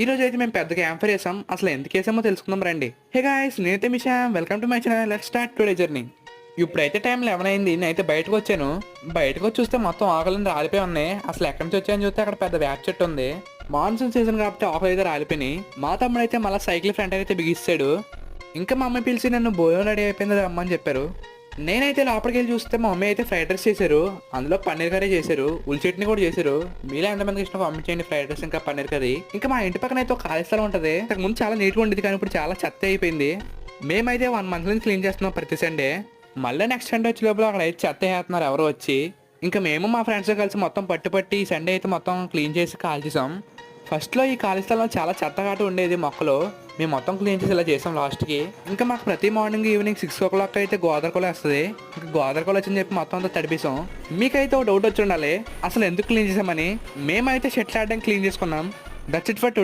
ఈ రోజు అయితే మేము పెద్ద క్యాంప్ ఫైర్ చేసాం. అసలు ఎందుకు వేసామో తెలుసుకుందాం రండి. హే గాయ్స్, నేనైతే Misha, welcome to my channel. Let's start today journey. ఇప్పుడైతే టైం 11 అయింది. నేనైతే బయటకు వచ్చాను. బయటకు వచ్చి చూస్తే మొత్తం ఆకులను రాలిపోయి ఉన్నాయి. అసలు ఎక్కడి నుంచి వచ్చాయని చూస్తే అక్కడ పెద్ద వేప చెట్టు ఉంది. మాన్సూన్ సీజన్ కాబట్టి ఆకులు అయితే రాలిపోయినాయి. మా తమ్ముడు అయితే మళ్ళీ సైకిల్ ఫ్రంట్ అయితే బిగిస్తాడు. ఇంకా మా అమ్మాయి పిలిచి నన్ను భోజనం రెడీ అయిపోయింది రమ్మని చెప్పారు. నేనైతే లోపలికి వెళ్ళి చూస్తే మా మమ్మీ అయితే ఫ్రైడ్ రైస్ చేశారు. అందులో పన్నీర్ కర్రీ చేశారు, ఉల్లి చట్నీ కూడా చేశారు. మీలో ఎంతమందికి ఇష్టం పంపించండి ఫ్రైడ్ రైస్ ఇంకా పన్నీర్ కర్రీ. ఇంకా మా ఇంటి పక్కన అయితే ఒక ఖాళీ స్థలం ఉంటుంది. ముందు చాలా నీట్గా ఉండేది కానీ ఇప్పుడు చాలా చెత్త అయిపోయింది. మేమైతే 1 month నుంచి క్లీన్ చేస్తున్నాం ప్రతి సండే. మళ్ళీ నెక్స్ట్ సండే వచ్చే లోపల అక్కడ అయితే చెత్త వేస్తున్నారు ఎవరో వచ్చి. ఇంకా మేము మా ఫ్రెండ్స్ కలిసి మొత్తం పట్టి ఈ సండే అయితే మొత్తం క్లీన్ చేసి కాల్ చేసాం. ఫస్ట్లో ఈ ఖాళీ స్థలంలో చాలా చెత్తగాటు ఉండేది మొక్కలు. మేము మొత్తం క్లీన్ చేసి ఇలా చేసాం లాస్ట్కి. ఇంకా మాకు ప్రతి మార్నింగ్ ఈవినింగ్ 6 o'clock అయితే గోదావరి వస్తుంది. ఇంకా గోదావరి వచ్చిందని చెప్పి మొత్తం అంతా తడిపేసాం. మీకైతే ఒక డౌట్ వచ్చి ఉండాలి, అసలు ఎందుకు క్లీన్ చేసామని. మేమైతే షెట్లు ఆడడానికి క్లీన్ చేసుకున్నాం. That's it for today.